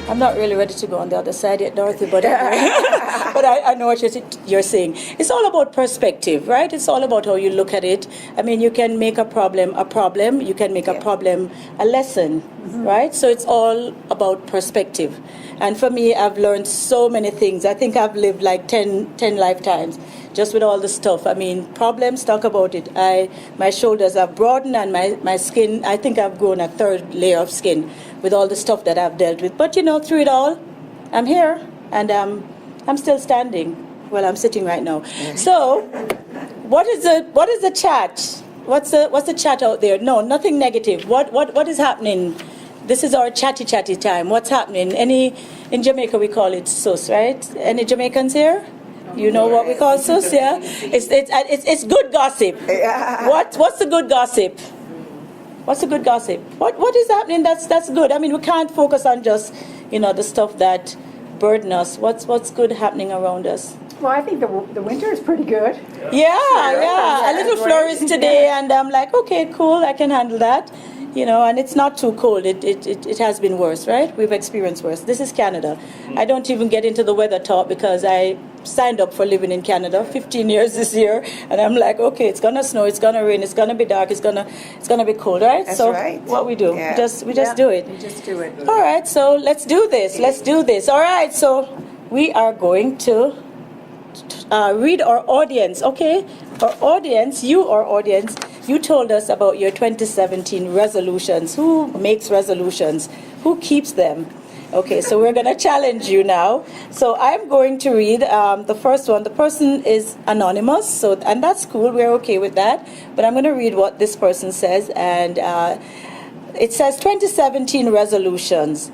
I'm not really ready to go on the other side yet, Dorothy, but anyway. But I know what you're saying. It's all about perspective, right? It's all about how you look at it. I mean, you can make a problem. You can make a problem a lesson, right? So it's all about perspective. And for me, I've learned so many things. I think I've lived like 10 lifetimes just with all the stuff. I mean, problems, talk about it. My shoulders have broadened and my skin, I think I've grown a third layer of skin with all the stuff that I've dealt with. But, through it all, I'm here and I'm still standing. Well, I'm sitting right now. So, what is the chat? What's the chat out there? No, nothing negative. What is happening? This is our chatty time. What's happening? In Jamaica we call it sus, right? Any Jamaicans here? You know what we call sus, yeah? It's good gossip. What's the good gossip? What's the good gossip? What is happening that's good? I mean, we can't focus on just, the stuff that burden us. What's good happening around us? Well, I think the winter is pretty good. Yeah. A little flurries today, and I'm like, okay, cool, I can handle that. And it's not too cold. It has been worse, right? We've experienced worse. This is Canada. I don't even get into the weather talk because I signed up for living in Canada 15 years this year, and I'm like, okay, it's gonna snow, it's gonna rain, it's gonna be dark, it's gonna be cold, right? That's so right. What we do, we just do it. We just do it. All right, so let's do this. All right, so we are going to read our audience, okay? Our audience, you told us about your 2017 resolutions. Who makes resolutions? Who keeps them? Okay, so we're going to challenge you now. So I'm going to read the first one. The person is anonymous, and that's cool. We're okay with that. But I'm going to read what this person says, and it says 2017 resolutions.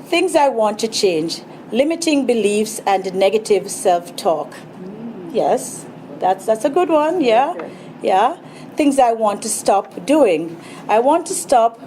Things I want to change. Limiting beliefs and negative self-talk. Yes, that's a good one. Yeah. Things I want to stop doing. I want to stop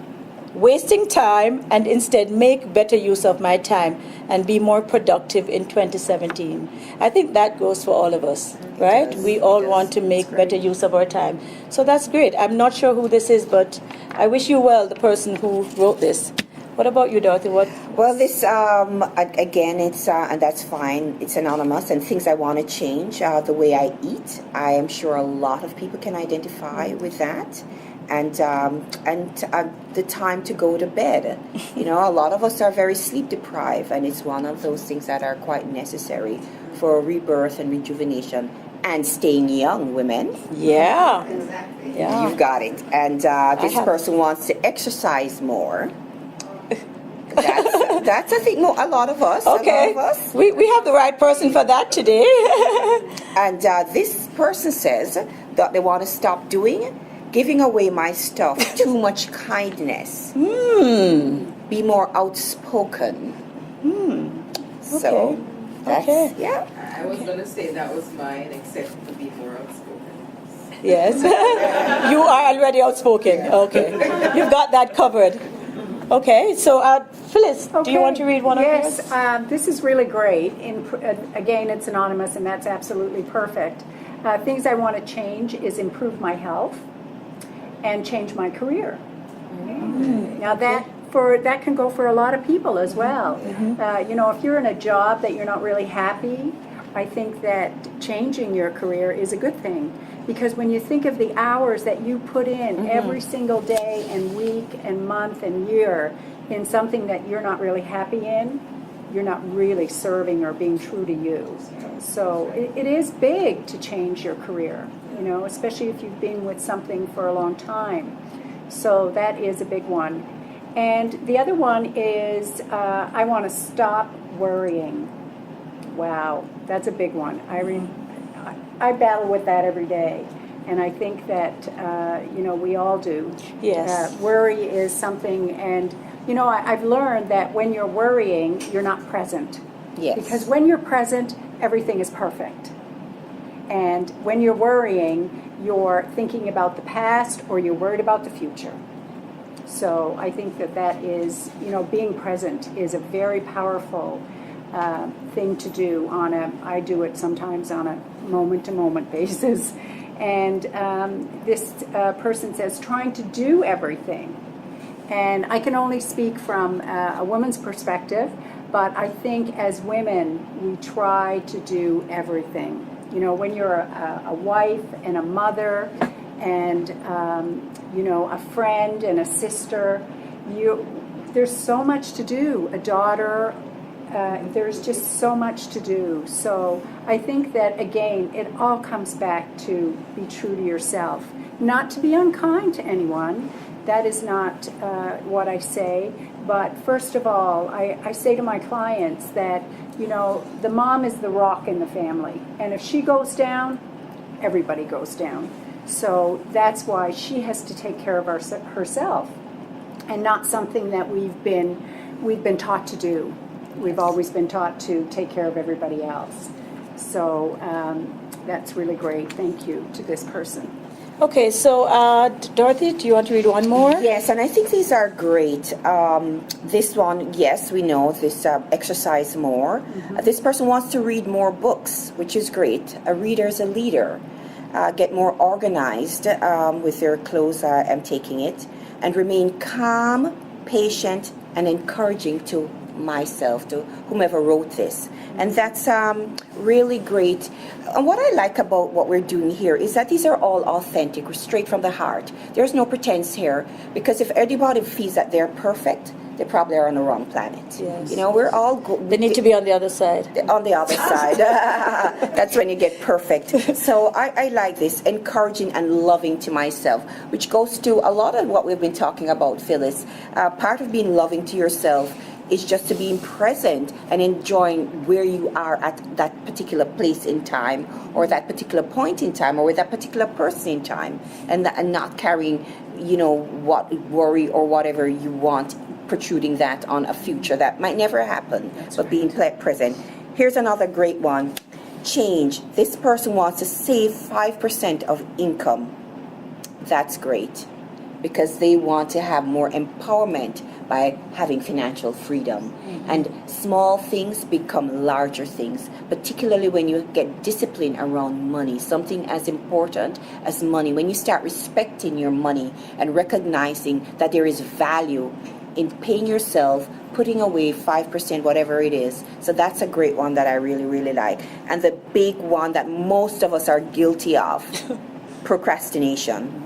wasting time and instead make better use of my time and be more productive in 2017. I think that goes for all of us, right? We all want to make better use of our time. So that's great. I'm not sure who this is, but I wish you well, the person who wrote this. What about you, Dorothy? Well, this, again, it's, and that's fine. It's anonymous, and things I want to change, the way I eat. I am sure a lot of people can identify with that. And the time to go to bed. A lot of us are very sleep deprived, and it's one of those things that are quite necessary for rebirth and rejuvenation and staying young, women. Yeah. Exactly. Yeah. You've got it. And this person wants to exercise more. That's I think, a lot of us. Okay. A lot of us. We have the right person for that today. And this person says that they want to stop giving away my stuff, too much kindness. Be more outspoken. So that's yeah. I was going to say that was mine, except to be more outspoken. Yes. You are already outspoken. Okay. You've got that covered. Okay. So, Phyllis, do you want to read one of yours? Yes. This is really great. Again, it's anonymous, and that's absolutely perfect. Things I want to change is improve my health and change my career. Now that can go for a lot of people as well. If you're in a job that you're not really happy, I think that changing your career is a good thing, because when you think of the hours that you put in every single day and week and month and year in something that you're not really happy in, you're not really serving or being true to you. So it is big to change your career, especially if you've been with something for a long time. So that is a big one. And the other one is I want to stop worrying. Wow, that's a big one. I battle with that every day. And I think that, we all do. Yes. Worry is something, and, I've learned that when you're worrying, you're not present. Yes. Because when you're present, everything is perfect. And when you're worrying, you're thinking about the past or you're worried about the future. So I think that is, being present is a very powerful thing to do I do it sometimes on a moment-to-moment basis. And this person says, trying to do everything. And I can only speak from a woman's perspective, But I think as women, we try to do everything. You know, when you're a wife and a mother and, you know, a friend and a sister, there's so much to do. A daughter, there's just so much to do. So I think that, again, it all comes back to be true to yourself. Not to be unkind to anyone. That is not what I say. But first of all, I say to my clients that, you know, the mom is the rock in the family. And if she goes down, everybody goes down. So that's why she has to take care of herself, and not something that we've been taught to do. We've always been taught to take care of everybody else. So that's really great. Thank you to this person. Okay, so Dorothy, do you want to read one more? Yes, and I think these are great. This one, yes, we know this exercise more. This person wants to read more books, which is great. A reader is a leader. Get more organized with their clothes. I'm taking it, and remain calm, patient, and encouraging to myself, to whomever wrote this. And that's really great. And what I like about what we're doing here is that these are all authentic, straight from the heart. There's no pretense here, because if anybody feels that they're perfect, they probably are on the wrong planet. Yes. You know, we're all They need to be on the other side. on the other side. That's when you get perfect. So I like this, encouraging and loving to myself, which goes to a lot of what we've been talking about, Phyllis. Part of being loving to yourself is just to being present and enjoying where you are at that particular place in time, or that particular point in time, or with that particular person in time, and not carrying, you know, what worry or whatever you want, protruding that on a future that might never happen. But being present. Here's another great one. Change. This person wants to save 5% of income. That's great, because they want to have more empowerment by having financial freedom. And small things become larger things, particularly when you get discipline around money, something as important as money. When you start respecting your money and recognizing that there is value in paying yourself, putting away 5%, whatever it is. So that's a great one that I really, really like. And the big one that most of us are guilty of, procrastination.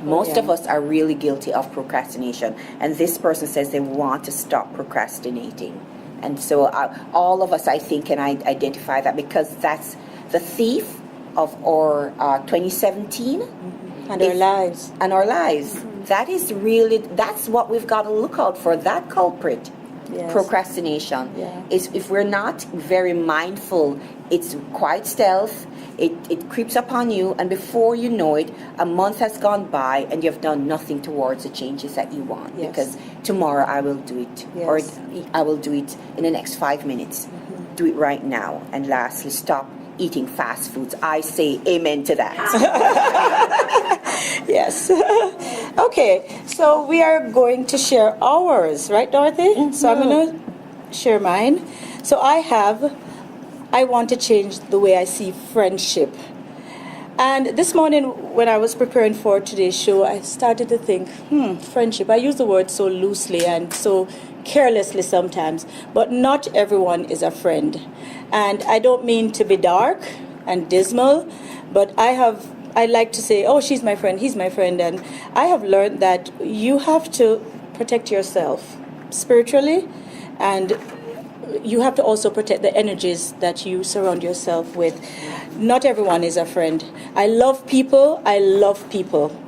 Most of us are really guilty of procrastination. And this person says they want to stop procrastinating. And so all of us, I think, can identify that, because that's the thief of our 2017. And our lives. And our lives. That is really, that's what we've got to look out for, that culprit. Yes. Procrastination. Yeah. Is if we're not very mindful, it's quite stealth. It creeps upon you, and before you know it, a month has gone by and you've done nothing towards the changes that you want. Yes. Because tomorrow I will do it, Yes. or I will do it in the next 5 minutes. Do it right now. And lastly, stop eating fast foods. I say amen to that. Yes. Okay, so we are going to share ours, right, Dorothy? So I'm going to share mine. So I want to change the way I see friendship. And this morning, when I was preparing for today's show, I started to think, friendship. I use the word so loosely and so carelessly sometimes, but not everyone is a friend. And I don't mean to be dark and dismal, but I like to say, oh, she's my friend, he's my friend. And I have learned that you have to protect yourself spiritually, and you have to also protect the energies that you surround yourself with. Not everyone is a friend. I love people.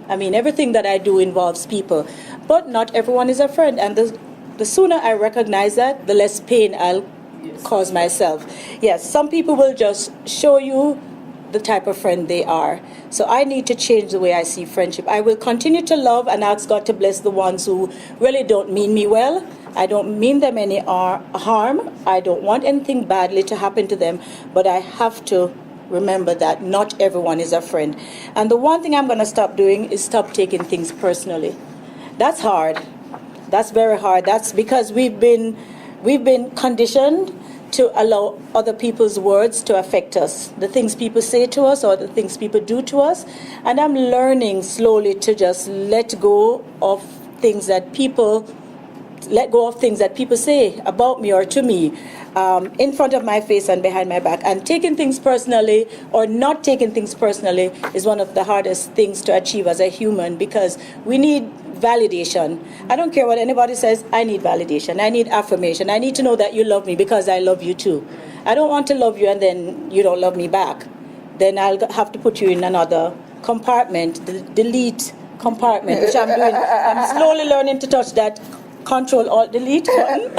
I mean, everything that I do involves people. But not everyone is a friend. And the sooner I recognize that, the less pain I'll cause myself. Yes, some people will just show you the type of friend they are. So I need to change the way I see friendship. I will continue to love and ask God to bless the ones who really don't mean me well. I don't mean them any harm. I don't want anything badly to happen to them. But I have to remember that not everyone is a friend. And the one thing I'm going to stop doing is stop taking things personally. That's hard. That's very hard. That's because we've been conditioned to allow other people's words to affect us, the things people say to us or the things people do to us. And I'm learning slowly to just let go of things that people let go of things that people say about me or to me, in front of my face and behind my back. And taking things personally or not taking things personally is one of the hardest things to achieve as a human, because we need validation. I don't care what anybody says, I need validation. I need affirmation. I need to know that you love me because I love you too. I don't want to love you and then you don't love me back. Then I'll have to put you in another compartment, the delete compartment, which I'm doing. I'm slowly learning to touch that Control Alt Delete button.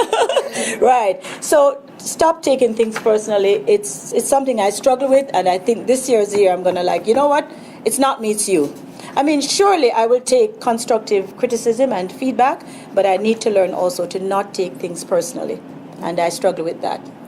Right. So stop taking things personally. It's something I struggle with, and I think this year is the year I'm gonna you know what? It's not me, it's you. I mean, surely I will take constructive criticism and feedback, but I need to learn also to not take things personally, and I struggle with that.